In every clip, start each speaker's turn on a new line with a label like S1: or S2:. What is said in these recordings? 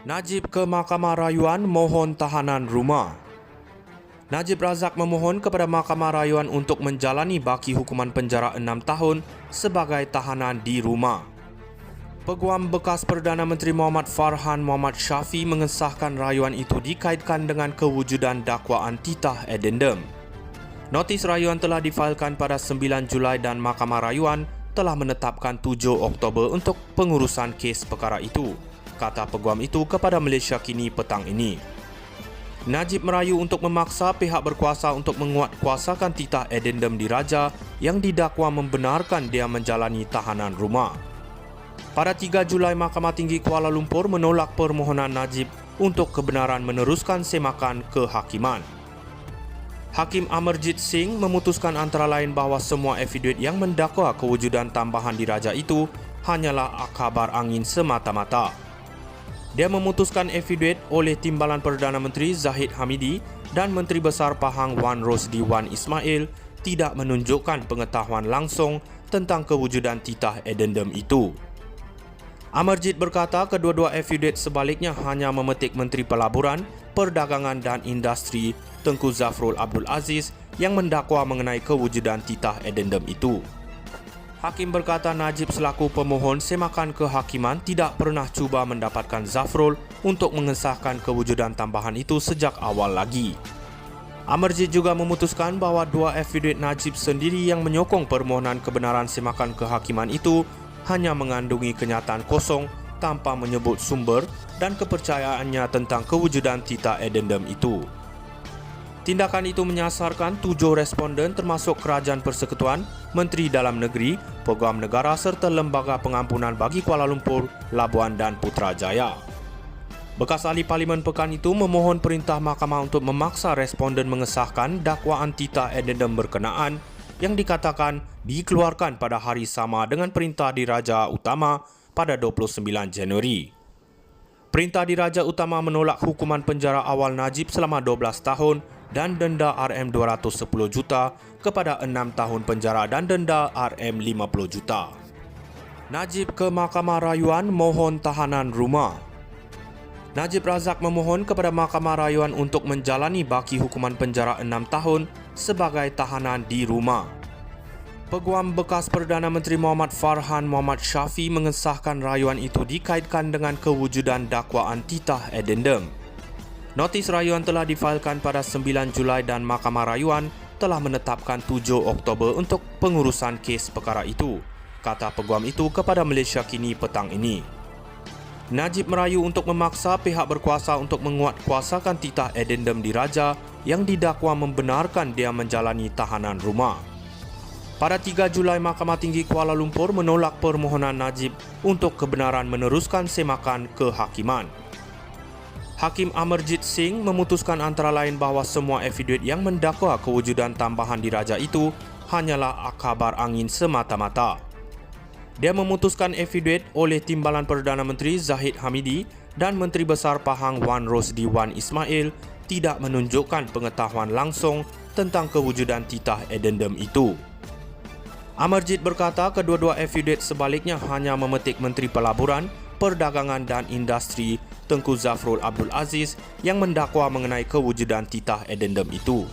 S1: Najib ke Mahkamah Rayuan mohon tahanan rumah. Najib Razak memohon kepada Mahkamah Rayuan untuk menjalani baki hukuman penjara 6 tahun sebagai tahanan di rumah. Peguam bekas Perdana Menteri Muhammad Farhan Muhammad Syafi mengesahkan rayuan itu dikaitkan dengan kewujudan dakwaan titah addendum. Notis rayuan telah difailkan pada 9 Julai dan Mahkamah Rayuan telah menetapkan 7 Oktober untuk pengurusan kes perkara itu, kata peguam itu kepada Malaysia Kini petang ini. Najib merayu untuk memaksa pihak berkuasa untuk menguatkuasakan titah addendum diraja yang didakwa membenarkan dia menjalani tahanan rumah. Pada 3 Julai, Mahkamah Tinggi Kuala Lumpur menolak permohonan Najib untuk kebenaran meneruskan semakan kehakiman. Hakim Amarjit Singh memutuskan antara lain bahawa semua affidavit yang mendakwa kewujudan tambahan diraja itu hanyalah kabar angin semata-mata. Dia memutuskan affidavit oleh Timbalan Perdana Menteri Zahid Hamidi dan Menteri Besar Pahang Wan Rosdi Wan Ismail tidak menunjukkan pengetahuan langsung tentang kewujudan titah addendum itu. Amarjit berkata kedua-dua affidavit sebaliknya hanya memetik Menteri Pelaburan, Perdagangan dan Industri Tengku Zafrul Abdul Aziz yang mendakwa mengenai kewujudan titah addendum itu. Hakim berkata Najib selaku pemohon semakan kehakiman tidak pernah cuba mendapatkan Zafrul untuk mengesahkan kewujudan tambahan itu sejak awal lagi. Amarjit juga memutuskan bahawa dua affidavit Najib sendiri yang menyokong permohonan kebenaran semakan kehakiman itu hanya mengandungi kenyataan kosong tanpa menyebut sumber dan kepercayaannya tentang kewujudan titah addendum itu. Tindakan itu menyasarkan 7 responden termasuk Kerajaan Persekutuan, Menteri Dalam Negeri, Peguam Negara serta Lembaga Pengampunan bagi Kuala Lumpur, Labuan dan Putrajaya. Bekas ahli Parlimen pekan itu memohon perintah mahkamah untuk memaksa responden mengesahkan dakwaan titah addendum berkenaan yang dikatakan dikeluarkan pada hari sama dengan perintah Diraja Utama pada 29 Januari. Perintah Diraja Utama menolak hukuman penjara awal Najib selama 12 tahun dan denda RM210 juta kepada 6 tahun penjara dan denda RM50 juta. Najib ke Mahkamah Rayuan mohon tahanan rumah. Najib Razak memohon kepada Mahkamah Rayuan untuk menjalani baki hukuman penjara 6 tahun sebagai tahanan di rumah. Peguam bekas Perdana Menteri Muhammad Farhan Muhammad Syafi mengesahkan rayuan itu dikaitkan dengan kewujudan dakwaan titah addendum. Notis rayuan telah difailkan pada 9 Julai dan Mahkamah Rayuan telah menetapkan 7 Oktober untuk pengurusan kes perkara itu, kata peguam itu kepada Malaysia Kini petang ini. Najib merayu untuk memaksa pihak berkuasa untuk menguatkuasakan titah addendum diraja yang didakwa membenarkan dia menjalani tahanan rumah. Pada 3 Julai, Mahkamah Tinggi Kuala Lumpur menolak permohonan Najib untuk kebenaran meneruskan semakan kehakiman. Hakim Amarjit Singh memutuskan antara lain bahawa semua affidavit yang mendakwa kewujudan tambahan diraja itu hanyalah kabar angin semata-mata. Dia memutuskan affidavit oleh Timbalan Perdana Menteri Zahid Hamidi dan Menteri Besar Pahang Wan Rosdi Wan Ismail tidak menunjukkan pengetahuan langsung tentang kewujudan titah addendum itu. Amarjit berkata kedua-dua affidavit sebaliknya hanya memetik Menteri Pelaburan, Perdagangan dan Industri Tengku Zafrul Abdul Aziz yang mendakwa mengenai kewujudan titah addendum itu.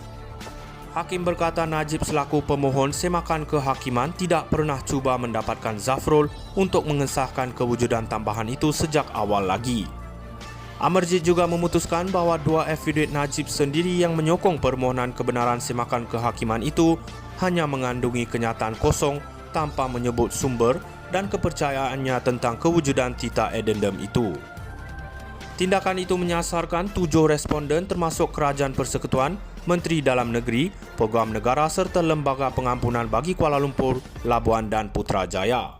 S1: Hakim berkata Najib selaku pemohon semakan kehakiman tidak pernah cuba mendapatkan Zafrul untuk mengesahkan kewujudan tambahan itu sejak awal lagi. Amarjit juga memutuskan bahawa dua affidavit Najib sendiri yang menyokong permohonan kebenaran semakan kehakiman itu hanya mengandungi kenyataan kosong tanpa menyebut sumber dan kepercayaannya tentang kewujudan titah addendum itu. Tindakan itu menyasarkan 7 responden termasuk Kerajaan Persekutuan, Menteri Dalam Negeri, Peguam Negara serta Lembaga Pengampunan bagi Kuala Lumpur, Labuan dan Putrajaya.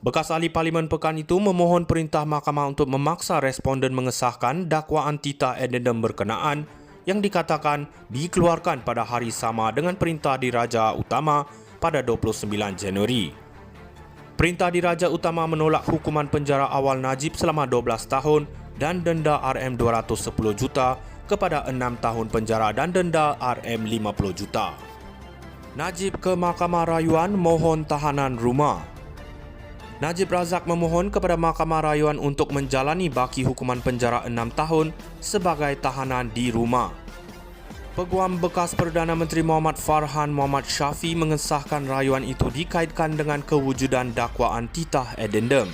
S1: Bekas ahli Parlimen pekan itu memohon perintah mahkamah untuk memaksa responden mengesahkan dakwaan titah addendum berkenaan yang dikatakan dikeluarkan pada hari sama dengan perintah Diraja Utama pada 29 Januari. Perintah Diraja Utama menolak hukuman penjara awal Najib selama 12 tahun dan denda RM210 juta kepada 6 tahun penjara dan denda RM50 juta. Najib ke Mahkamah Rayuan mohon tahanan rumah. Najib Razak memohon kepada Mahkamah Rayuan untuk menjalani baki hukuman penjara 6 tahun sebagai tahanan di rumah. Peguam bekas Perdana Menteri Muhammad Farhan Muhammad Syafi mengesahkan rayuan itu dikaitkan dengan kewujudan dakwaan titah addendum.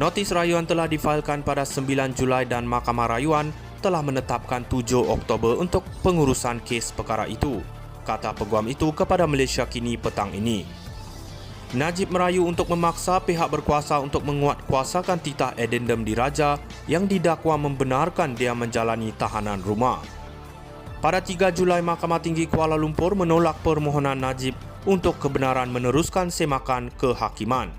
S1: Notis rayuan telah difailkan pada 9 Julai dan Mahkamah Rayuan telah menetapkan 7 Oktober untuk pengurusan kes perkara itu, kata peguam itu kepada Malaysia Kini petang ini. Najib merayu untuk memaksa pihak berkuasa untuk menguatkuasakan titah addendum diraja yang didakwa membenarkan dia menjalani tahanan rumah. Pada 3 Julai, Mahkamah Tinggi Kuala Lumpur menolak permohonan Najib untuk kebenaran meneruskan semakan kehakiman.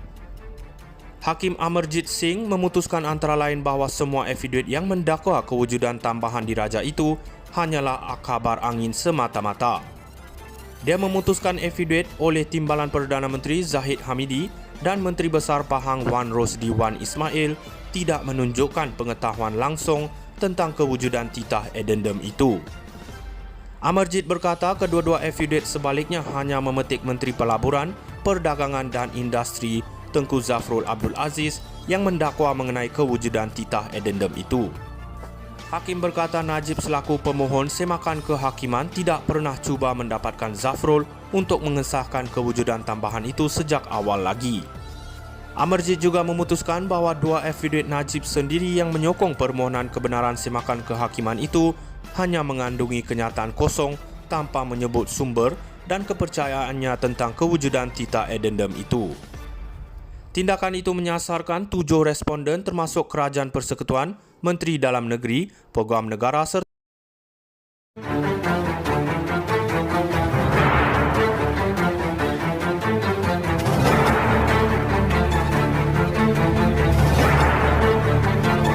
S1: Hakim Amarjit Singh memutuskan antara lain bahawa semua afidaviat yang mendakwa kewujudan tambahan diraja itu hanyalah khabar angin semata-mata. Dia memutuskan afidaviat oleh Timbalan Perdana Menteri Zahid Hamidi dan Menteri Besar Pahang Wan Rosdi Wan Ismail tidak menunjukkan pengetahuan langsung tentang kewujudan titah addendum itu. Amarjit berkata kedua-dua afidaviat sebaliknya hanya memetik Menteri Pelaburan, Perdagangan dan Industri Tengku Zafrul Abdul Aziz yang mendakwa mengenai kewujudan titah addendum itu. Hakim berkata Najib selaku pemohon semakan kehakiman tidak pernah cuba mendapatkan Zafrul untuk mengesahkan kewujudan tambahan itu sejak awal lagi. Amarjit juga memutuskan bahawa dua afidaviat Najib sendiri yang menyokong permohonan kebenaran semakan kehakiman itu hanya mengandungi kenyataan kosong tanpa menyebut sumber dan kepercayaannya tentang kewujudan titah addendum itu. Tindakan itu menyasarkan 7 responden termasuk Kerajaan Persekutuan, Menteri Dalam Negeri, Peguam Negara serta